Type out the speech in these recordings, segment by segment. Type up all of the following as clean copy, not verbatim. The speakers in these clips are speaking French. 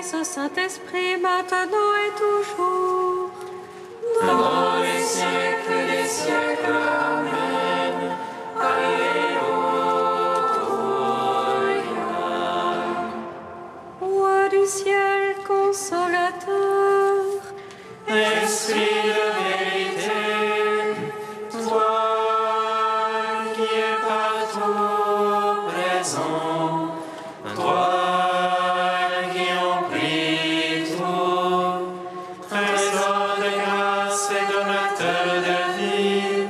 ce Saint-Esprit, maintenant et toujours, dans les siècles des siècles. Amen. Alléluia. Roi du ciel, consolateur, Esprit de vérité, toi qui es partout présent, toi qui emplis tout, trésor de grâce et donateur de vie,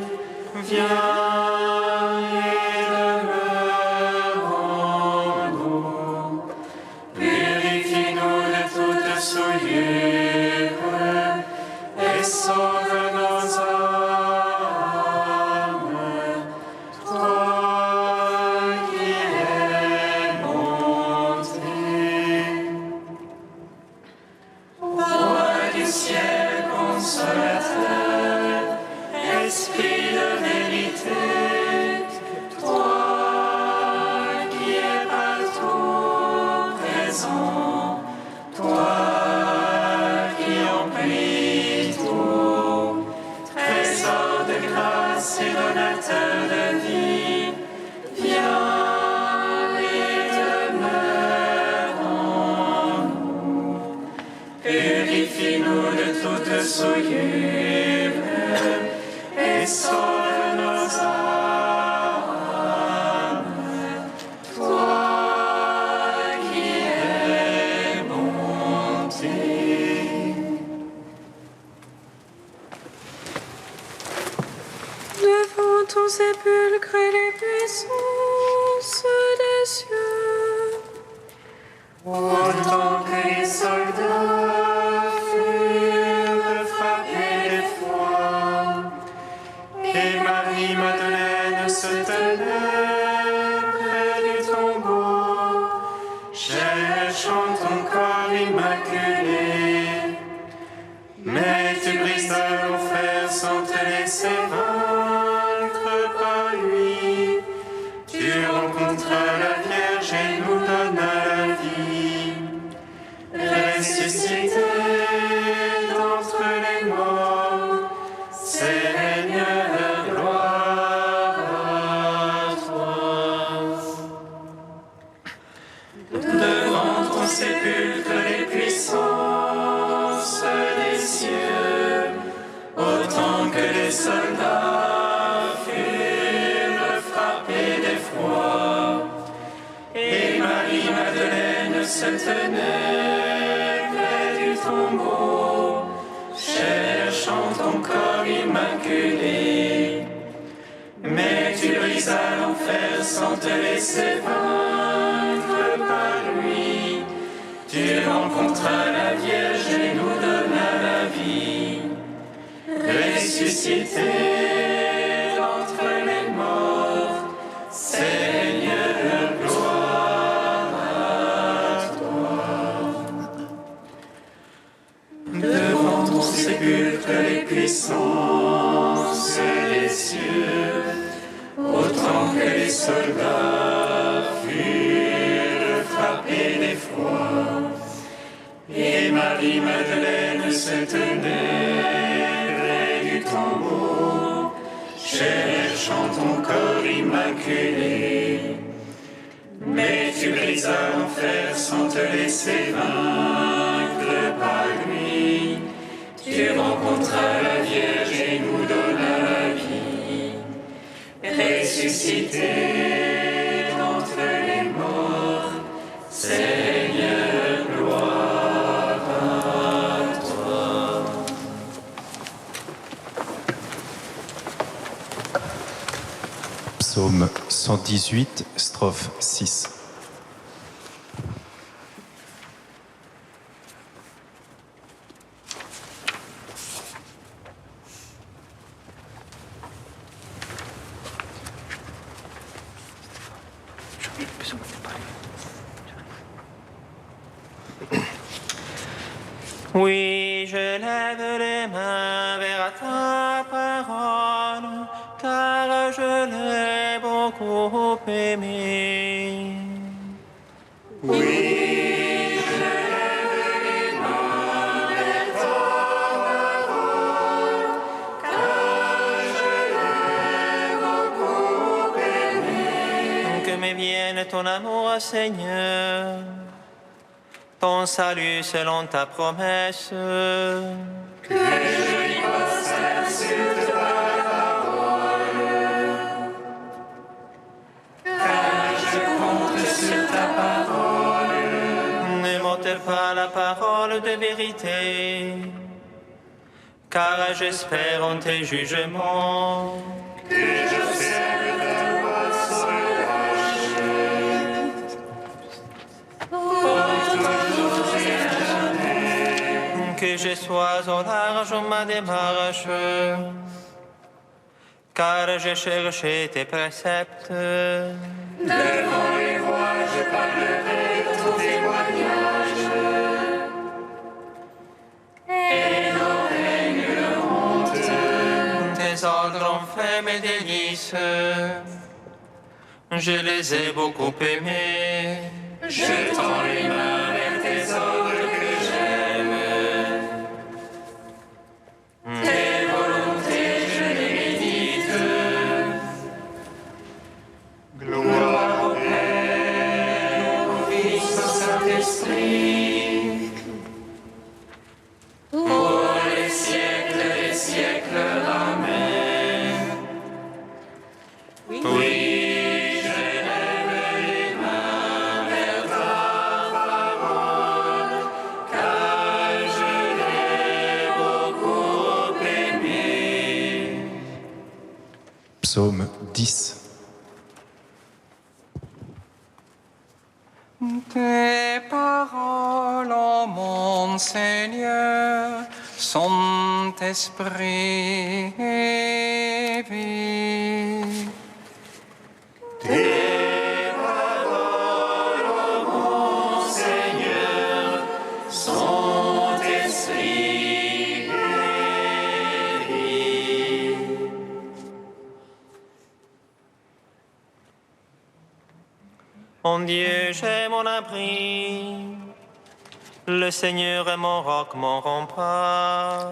viens et demeure en nous. Purifie-nous de toute souillure et sauve nos âmes, toi qui es monté. Roi du ciel, consolateur, Esprit de vérité, toi qui es partout présent, toi qui emplis tout, trésor de grâce et donateur de vie, viens et demeure en nous. Purifie-nous de toute souillure et sauve nos âmes, toi qui es monté. devant ton sépulcre et les puissances des cieux. Autant que les soldats furent frappés d'effroi, et Marie-Madeleine se tenait près du tombeau, cherchant ton corps immaculé. Mais tu brisas l'enfer sans te laisser vaincre par lui. Tu rencontras la Vierge et nous donnas la vie. Ressuscité d'entre les morts, Seigneur, gloire à toi. Devant ton sépulcre, les puissances des cieux, autant que les soldats furent frappés d'effroi, et Marie-Madeleine se tenait près du tombeau, cherchant ton corps immaculé. Mais tu brisas l'enfer sans te laisser vaincre par lui. Tu rencontras la Vierge et nous donnas la vie. Ressuscité d'entre les morts, Seigneur, gloire à toi. Devant ton sépulcre, les puissances des cieux, autant que les soldats furent frappés d'effroi, et Marie-Madeleine se tenait près du tombeau, cherchant ton corps immaculé. Mais tu brisas l'enfer sans te laisser vaincre par lui. Tu rencontras la Vierge et nous donnas la vie. Ressuscité d'entre les morts, Seigneur, gloire à toi. Psaume 118, strophe 6. Oui, je lève les mains vers ta parole, car je l'ai beaucoup aimée. Oui, je lève ton amour, Seigneur, ton salut selon ta promesse. Que je y posterne sur ta parole, car je compte sur ta parole. Ne m'ôte pas la parole de vérité, car j'espère en tes jugements. Que j'observe ta voie sans relâche, pour toujours et à jamais. Que je sois au large en ma démarche, car j'ai cherché tes préceptes. Devant les rois, je parlerai ton témoignage, et n'aurai nulle honte. Tes ordres ont fait mes délices, je les ai beaucoup aimés. Je tends les mains vers tes ordres que j'aime. Tes volontés, je les médite. Gloire au Père, au Fils, au Saint-Esprit, pour les siècles des siècles. Amen. Oui, je lève les mains vers ta parole, car je l'ai beaucoup aimé. Psaume 10. Tes paroles, ô mon Seigneur, sont esprit et vie. Tes paroles, ô mon Seigneur, sont esprit et vie. Mon Dieu, j'ai mon abri, le Seigneur est mon roc, mon rempart.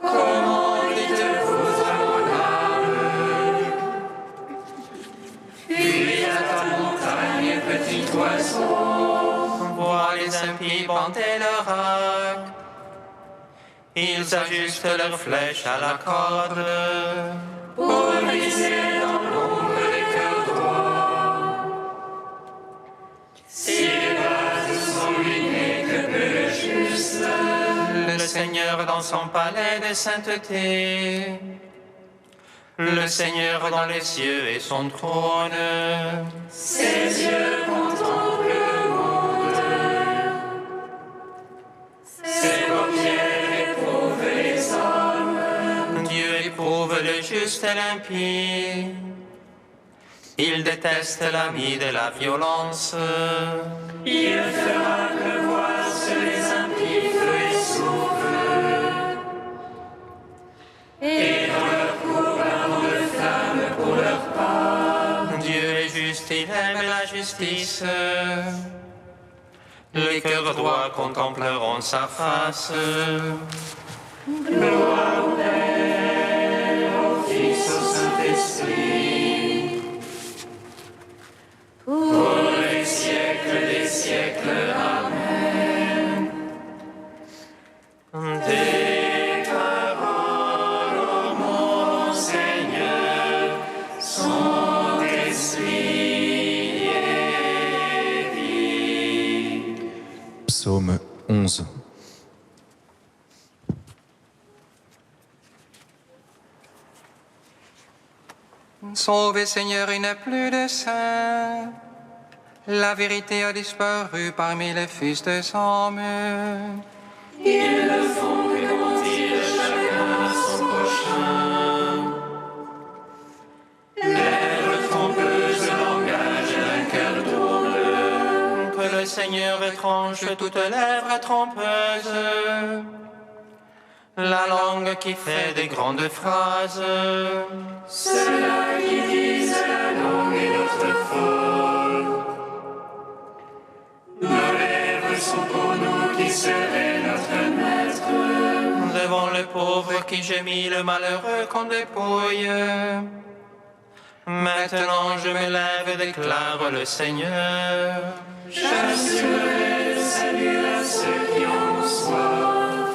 Comment dites-vous à mon âme, fuis à ta montagne, petit oiseau. Vois les impies banter leur arc, ils ajustent leurs flèches à la corde. Pour viser dans l'ombre les cœurs droits. Si les bases sont ruinées, que peut le juste? Le Seigneur dans son palais de sainteté, le Seigneur dans les cieux et son trône. Ses yeux contemplent le monde. Ses paupières éprouvent les hommes. Dieu éprouve le juste et l'impie. Il déteste l'ami de la violence. Il fera pleuvoir sur les impies feu et souffle. Et dans leur cour un vent de flamme pour leur part. Dieu est juste, il aime la justice. Les cœurs droits contempleront sa face. Gloire au Père, au Fils, au Saint-Esprit, pour les siècles des siècles. Amen. Tes paroles, ô mon Seigneur, sont esprit et vie. Psaume 11. Sauvé Seigneur, il n'y a plus de saint. La vérité a disparu parmi les fils des hommes. Ils ne font que mentir chacun à son prochain. Lèvres trompeuses, langage d'un cœur double. Que le Seigneur étrange toute lèvre trompeuse, la langue qui fait des grandes phrases. Ceux-là qui disent la langue est notre fort. Nos lèvres sont pour nous qui serait notre maître. Devant le pauvre qui gémit, le malheureux qu'on dépouille. Maintenant je me lève et déclare le Seigneur. J'assurerai le salut à ceux qui en ont soif.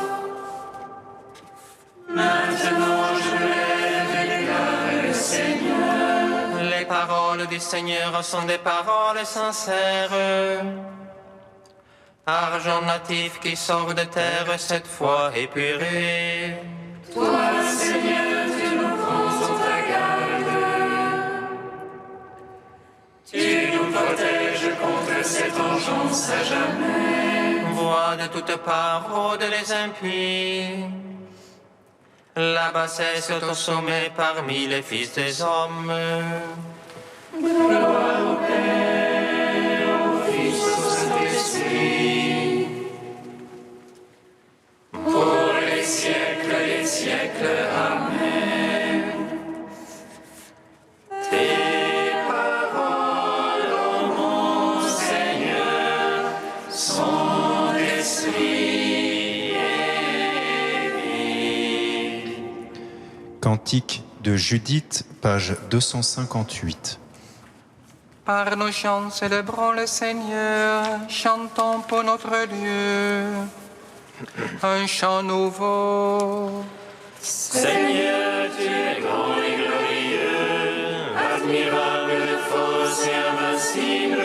Maintenant je me lève et déclare le Seigneur. Les paroles du Seigneur sont des paroles sincères. Argent natif qui sort de terre cette fois épuré. Toi, Seigneur, tu nous prends en ta garde. Tu nous protèges contre cette vengeance à jamais. Voix de toutes parts rôdent les impies. La bassesse est au sommet parmi les fils des hommes. Gloire au Père, au Fils, au Saint-Esprit, pour les siècles, Amen. Tes paroles, ô mon Seigneur, sont esprit et vie. Cantique de Judith, page 258. Par nos chants, célébrons le Seigneur, chantons pour notre Dieu un chant nouveau. Seigneur, tu es grand et glorieux, admirable, force et invincible.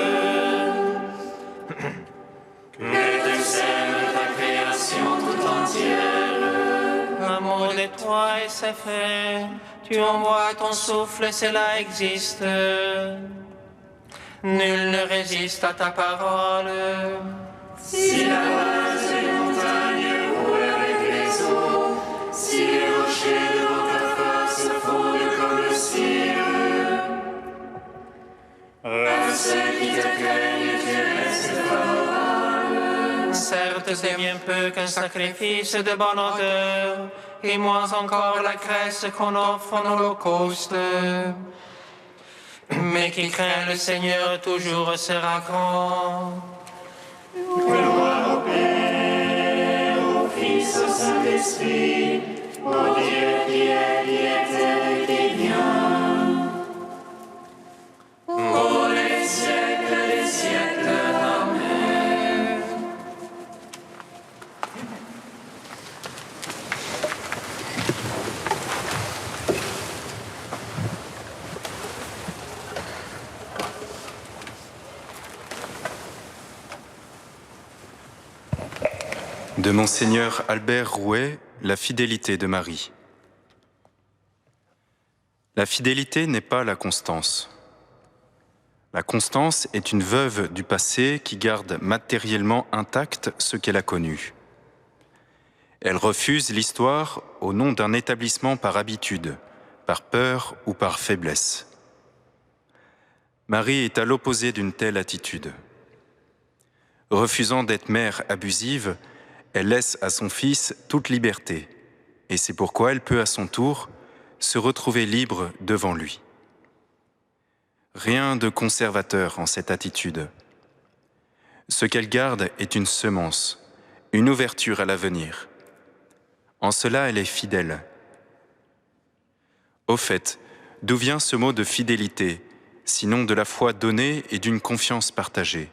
Que te sème ta création tout entière. Amour de toi et c'est fait. Tu envoies ton souffle et cela existe. Nul ne résiste à ta parole. Si la base des montagnes roule avec les eaux, si les rochers devant ta face fondent comme le cire, à ceux qui te craignent, tu restes favorable. Certes, c'est bien peu qu'un sacrifice de bonne odeur, et moins encore la graisse qu'on offre en holocauste. Mais qui craint le Seigneur toujours sera grand. Gloire au Père, au Fils, au Saint-Esprit, au Dieu qui est et qui vient. Pour les siècles, Amen. De Monseigneur Albert Rouet, la fidélité de Marie. La fidélité n'est pas la constance. La constance est une veuve du passé qui garde matériellement intact ce qu'elle a connu. Elle refuse l'histoire au nom d'un établissement par habitude, par peur ou par faiblesse. Marie est à l'opposé d'une telle attitude. Refusant d'être mère abusive, elle laisse à son fils toute liberté, et c'est pourquoi elle peut à son tour se retrouver libre devant lui. Rien de conservateur en cette attitude. Ce qu'elle garde est une semence, une ouverture à l'avenir. En cela, elle est fidèle. Au fait, d'où vient ce mot de fidélité, sinon de la foi donnée et d'une confiance partagée ?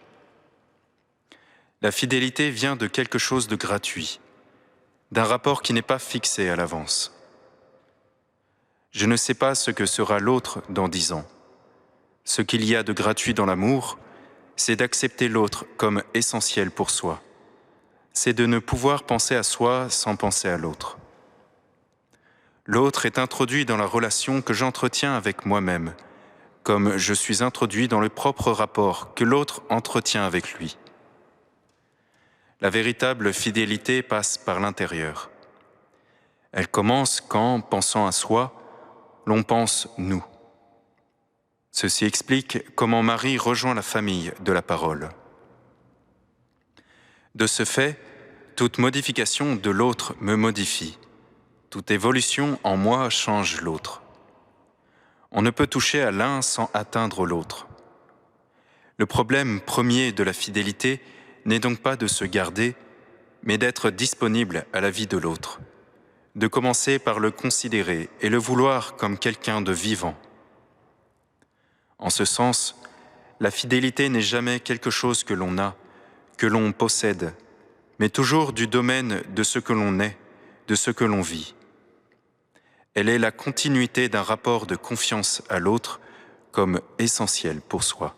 La fidélité vient de quelque chose de gratuit, d'un rapport qui n'est pas fixé à l'avance. Je ne sais pas ce que sera l'autre dans 10 ans. Ce qu'il y a de gratuit dans l'amour, c'est d'accepter l'autre comme essentiel pour soi. C'est de ne pouvoir penser à soi sans penser à l'autre. L'autre est introduit dans la relation que j'entretiens avec moi-même, comme je suis introduit dans le propre rapport que l'autre entretient avec lui. La véritable fidélité passe par l'intérieur. Elle commence quand, pensant à soi, l'on pense « nous ». Ceci explique comment Marie rejoint la famille de la parole. De ce fait, toute modification de l'autre me modifie. Toute évolution en moi change l'autre. On ne peut toucher à l'un sans atteindre l'autre. Le problème premier de la fidélité n'est donc pas de se garder, mais d'être disponible à la vie de l'autre, de commencer par le considérer et le vouloir comme quelqu'un de vivant. En ce sens, la fidélité n'est jamais quelque chose que l'on a, que l'on possède, mais toujours du domaine de ce que l'on est, de ce que l'on vit. Elle est la continuité d'un rapport de confiance à l'autre comme essentiel pour soi.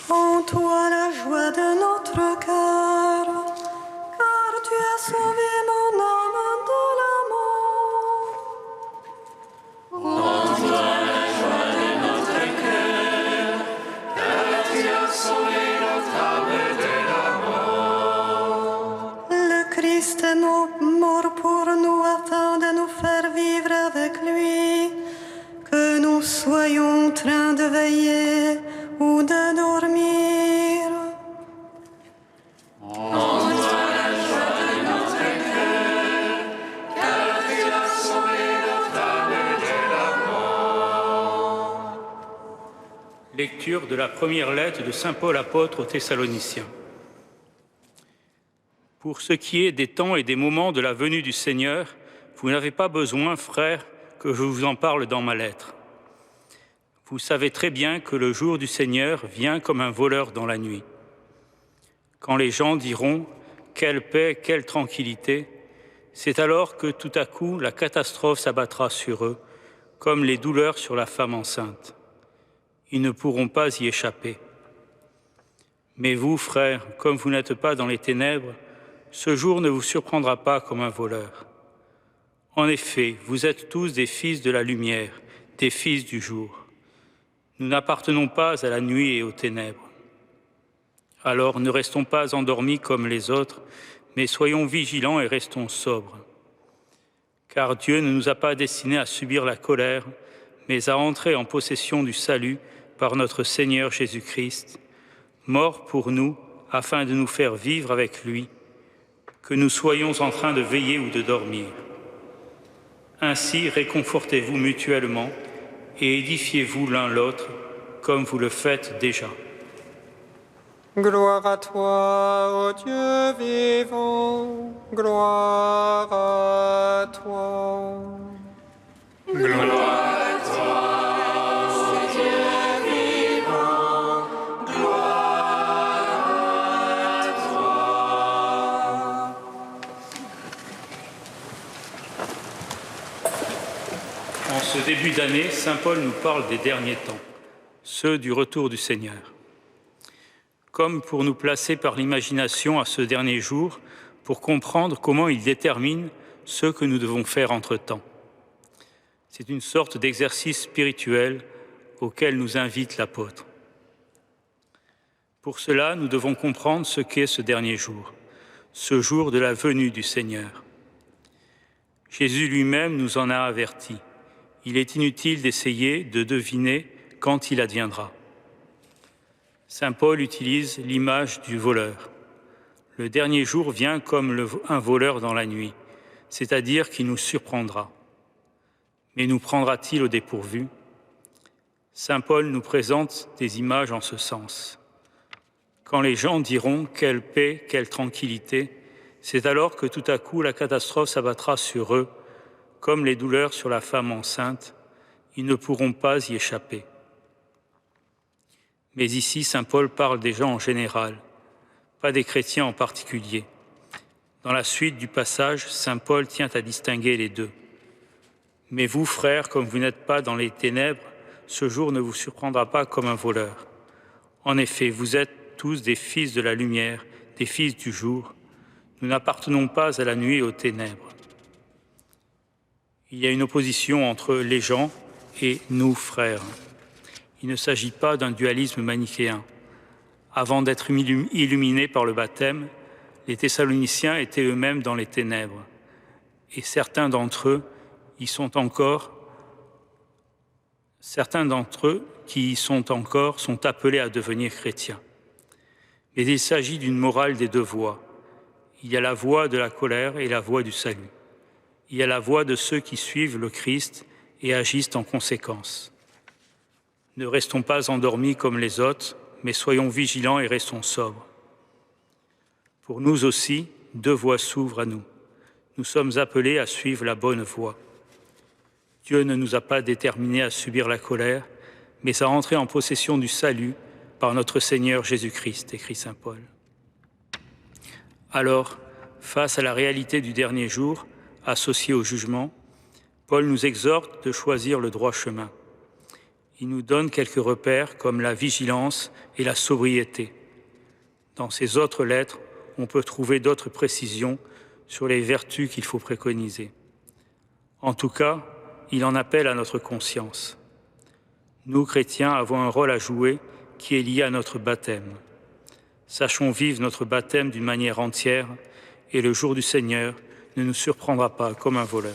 En toi la joie de notre cœur, car tu as sauvé mon âme de la mort. En toi la joie de notre cœur, car tu as sauvé notre âme de la mort. Le Christ est mort pour nous afin de nous faire vivre avec lui, que nous soyons en train de veiller ou de dormir. En toi la joie de notre cœur, car tu as sauvé notre âme de la mort. Lecture de la première lettre de saint Paul apôtre aux Thessaloniciens. Pour ce qui est des temps et des moments de la venue du Seigneur, vous n'avez pas besoin, frères, que je vous en parle dans ma lettre. Vous savez très bien que le jour du Seigneur vient comme un voleur dans la nuit. Quand les gens diront « quelle paix, quelle tranquillité », c'est alors que tout à coup la catastrophe s'abattra sur eux, comme les douleurs sur la femme enceinte. Ils ne pourront pas y échapper. Mais vous, frères, comme vous n'êtes pas dans les ténèbres, ce jour ne vous surprendra pas comme un voleur. En effet, vous êtes tous des fils de la lumière, des fils du jour. Nous n'appartenons pas à la nuit et aux ténèbres. Alors ne restons pas endormis comme les autres, mais soyons vigilants et restons sobres. Car Dieu ne nous a pas destinés à subir la colère, mais à entrer en possession du salut par notre Seigneur Jésus-Christ, mort pour nous afin de nous faire vivre avec lui, que nous soyons en train de veiller ou de dormir. Ainsi réconfortez-vous mutuellement et édifiez-vous l'un l'autre, comme vous le faites déjà. Gloire à toi, ô Dieu vivant, gloire à toi. Gloire à toi, ô Dieu vivant, gloire à toi. En ce début d'année, saint Paul nous parle des derniers temps, ceux du retour du Seigneur. Comme pour nous placer par l'imagination à ce dernier jour, pour comprendre comment il détermine ce que nous devons faire entre-temps. C'est une sorte d'exercice spirituel auquel nous invite l'apôtre. Pour cela, nous devons comprendre ce qu'est ce dernier jour, ce jour de la venue du Seigneur. Jésus lui-même nous en a avertis. Il est inutile d'essayer de deviner quand il adviendra. Saint Paul utilise l'image du voleur. Le dernier jour vient comme un voleur dans la nuit, c'est-à-dire qu'il nous surprendra. Mais nous prendra-t-il au dépourvu? Saint Paul nous présente des images en ce sens. Quand les gens diront « quelle paix, quelle tranquillité », c'est alors que tout à coup la catastrophe s'abattra sur eux, comme les douleurs sur la femme enceinte. Ils ne pourront pas y échapper. Mais ici, saint Paul parle des gens en général, pas des chrétiens en particulier. Dans la suite du passage, saint Paul tient à distinguer les deux. Mais vous, frères, comme vous n'êtes pas dans les ténèbres, ce jour ne vous surprendra pas comme un voleur. En effet, vous êtes tous des fils de la lumière, des fils du jour. Nous n'appartenons pas à la nuit et aux ténèbres. Il y a une opposition entre les gens et nous, frères. Il ne s'agit pas d'un dualisme manichéen. Avant d'être illuminés par le baptême, les Thessaloniciens étaient eux-mêmes dans les ténèbres. Et certains d'entre eux qui y sont encore sont appelés à devenir chrétiens. Mais il s'agit d'une morale des deux voies. Il y a la voie de la colère et la voie du salut. Il y a la voie de ceux qui suivent le Christ et agissent en conséquence. Ne restons pas endormis comme les autres, mais soyons vigilants et restons sobres. Pour nous aussi, deux voies s'ouvrent à nous. Nous sommes appelés à suivre la bonne voie. Dieu ne nous a pas déterminés à subir la colère, mais à entrer en possession du salut par notre Seigneur Jésus-Christ, écrit saint Paul. Alors, face à la réalité du dernier jour, associée au jugement, Paul nous exhorte de choisir le droit chemin. Il nous donne quelques repères comme la vigilance et la sobriété. Dans ses autres lettres, on peut trouver d'autres précisions sur les vertus qu'il faut préconiser. En tout cas, il en appelle à notre conscience. Nous, chrétiens, avons un rôle à jouer qui est lié à notre baptême. Sachons vivre notre baptême d'une manière entière et le jour du Seigneur ne nous surprendra pas comme un voleur.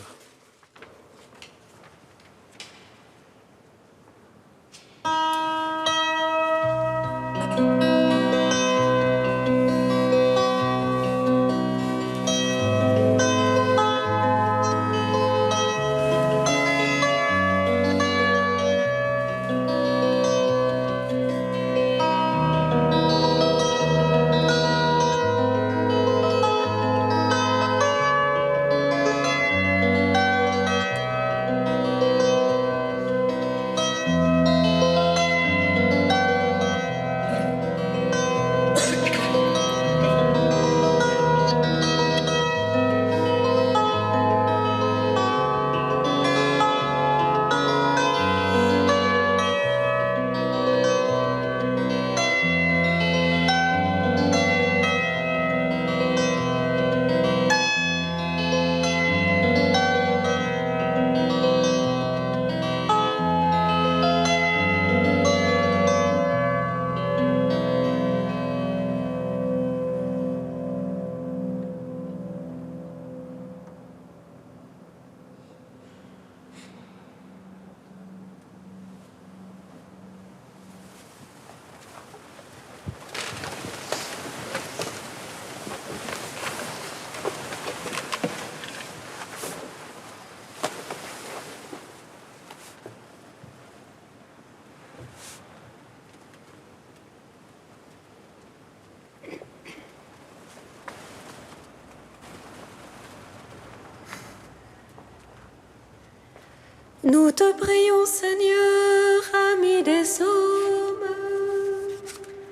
Nous te prions, Seigneur, ami des hommes.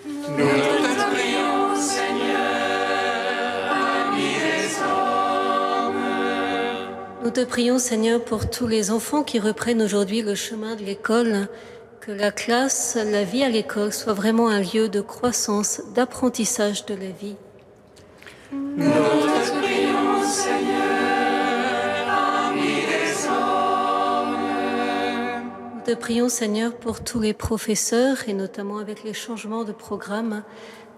Nous te prions, Seigneur, ami des hommes. Nous te prions, Seigneur, pour tous les enfants qui reprennent aujourd'hui le chemin de l'école, que la classe, la vie à l'école soit vraiment un lieu de croissance, d'apprentissage de la vie. Nous te prions, Seigneur, ami des hommes. Nous te prions, Seigneur, pour tous les professeurs et notamment avec les changements de programme,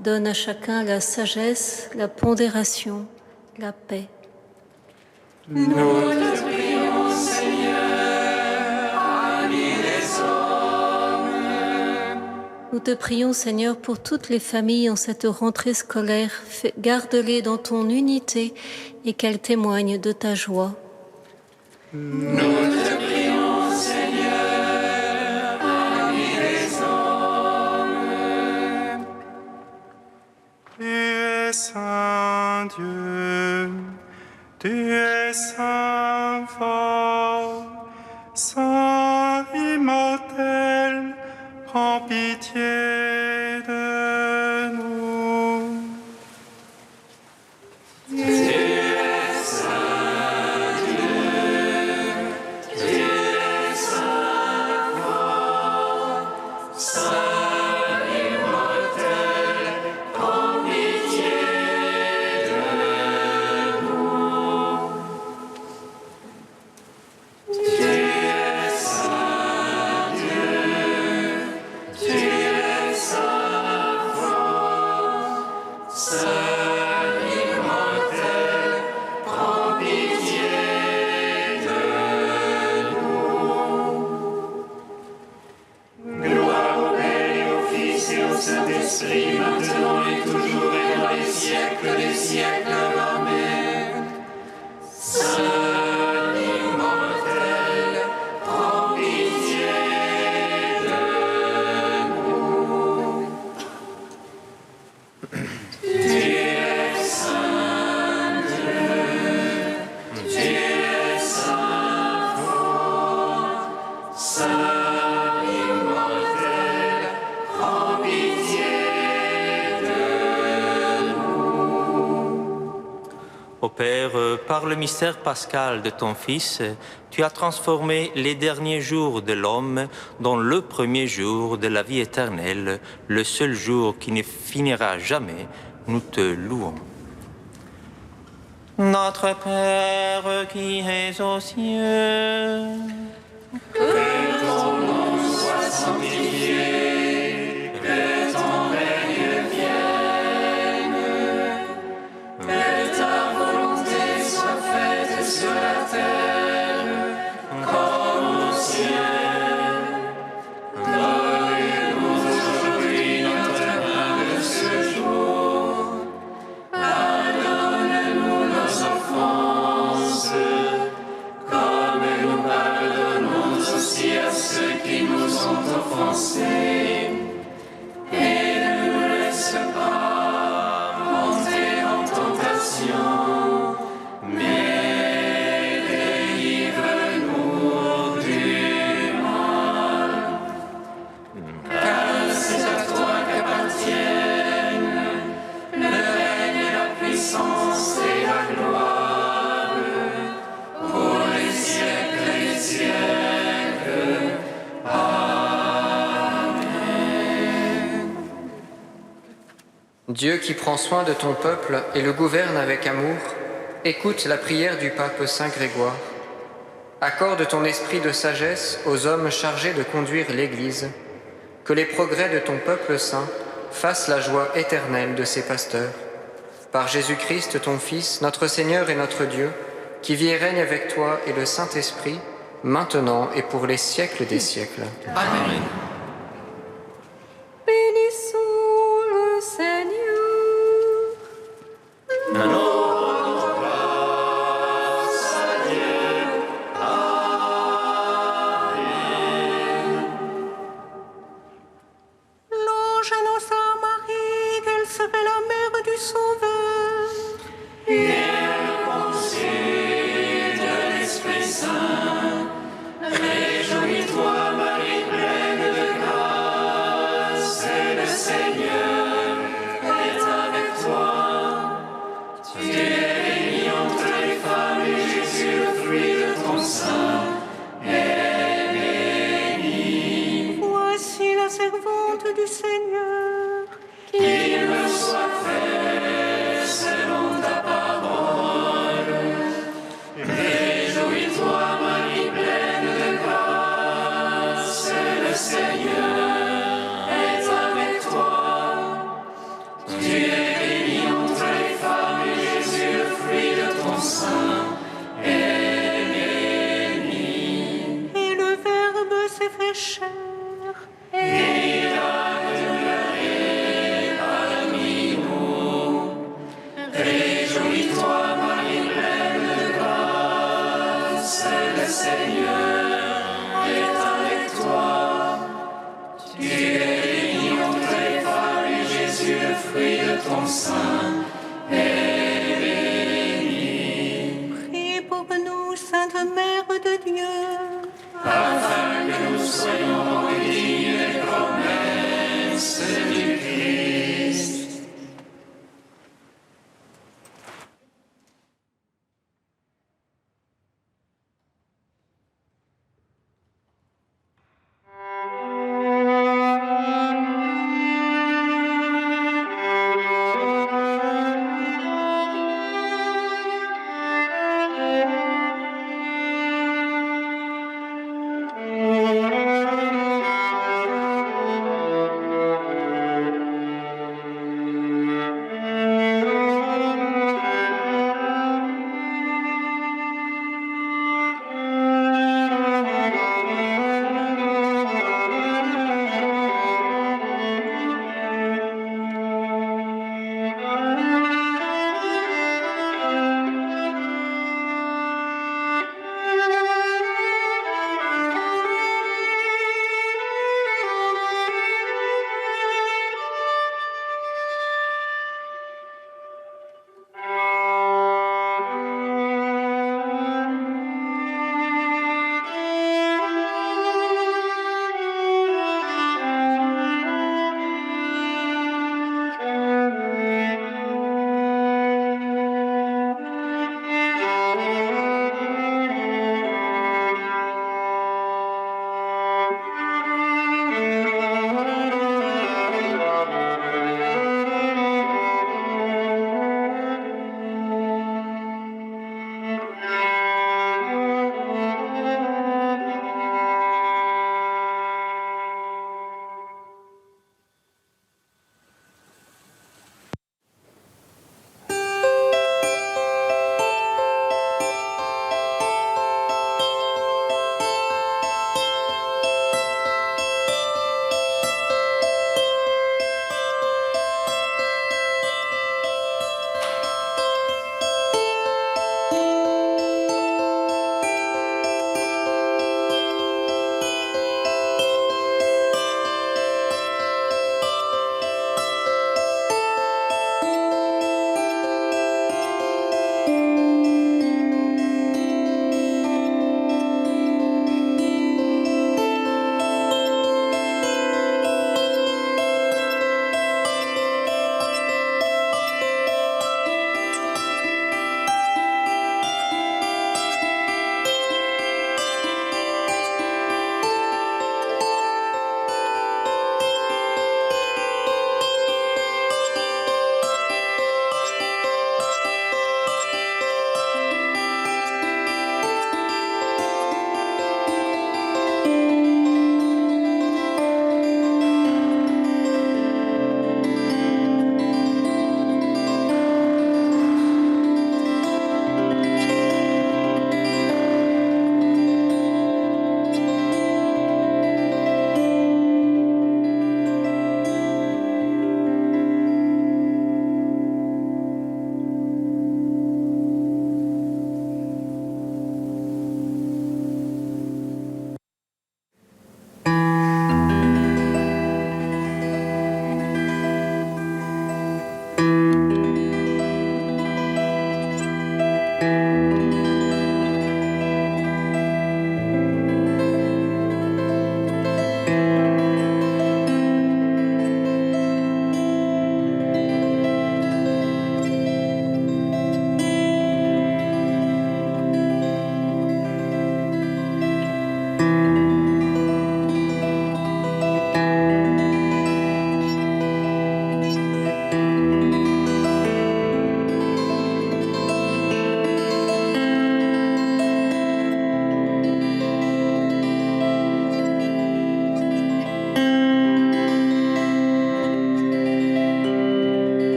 donne à chacun la sagesse, la pondération, la paix. Nous te prions, Seigneur, ami des hommes. Nous te prions, Seigneur, pour toutes les familles en cette rentrée scolaire. Garde-les dans ton unité et qu'elles témoignent de ta joie. Nous te prions, Seigneur, ami saint Dieu, tu es saint fort, saint immortel, prends pitié de nous. Saint-Esprit, maintenant et toujours et dans les siècles des siècles. Amen. Saint immortel, prends pitié de nous. Tu es saint Dieu, tu es saint fort, saint immortel, prends pitié. Ô Père, par le mystère pascal de ton Fils, tu as transformé les derniers jours de l'homme dans le premier jour de la vie éternelle, le seul jour qui ne finira jamais. Nous te louons. Notre Père qui es aux cieux, que ton nom soit sanctifié, que ton règne vienne, que ta volonté soit faite sur la terre comme au ciel. Donne-nous aujourd'hui notre pain de ce jour. Pardonne-nous nos offenses, comme nous pardonnons aussi à ceux qui nous ont offensés. Et ne nous laisse pas entrer en tentation, mais délivre-nous du mal. Car c'est à toi qu'appartiennent le règne et la puissance et la gloire pour les siècles des siècles. Dieu qui prend soin de ton peuple et le gouverne avec amour, écoute la prière du pape Saint Grégoire. Accorde ton esprit de sagesse aux hommes chargés de conduire l'Église, que les progrès de ton peuple saint fassent la joie éternelle de ses pasteurs. Par Jésus-Christ, ton Fils, notre Seigneur et notre Dieu, qui vit et règne avec toi et le Saint-Esprit, maintenant et pour les siècles des siècles. Amen. Bénissons le Seigneur. L'ange annonça à Marie qu'elle serait la mère du Sauveur. Et elle conçut de l'Esprit Saint. Réjouis-toi, Marie, pleine de grâce, le Seigneur est avec toi. Tu es bénie entre les femmes et Jésus, le fruit de ton sein, est béni. Voici la servante du Seigneur, qu'il me soit fait selon ta parole. Réjouis-toi, Marie, pleine de grâce, le Seigneur est avec toi. Tu es bénie entre les femmes et Jésus, le fruit de ton sein, est béni. Et le Verbe s'est fait chair, et il a demeuré parmi nous. Réjouis-toi, Marie, pleine de grâce, le Seigneur est avec toi. Tu es bénie entre les femmes et Jésus, le fruit de ton sein, est de Dieu.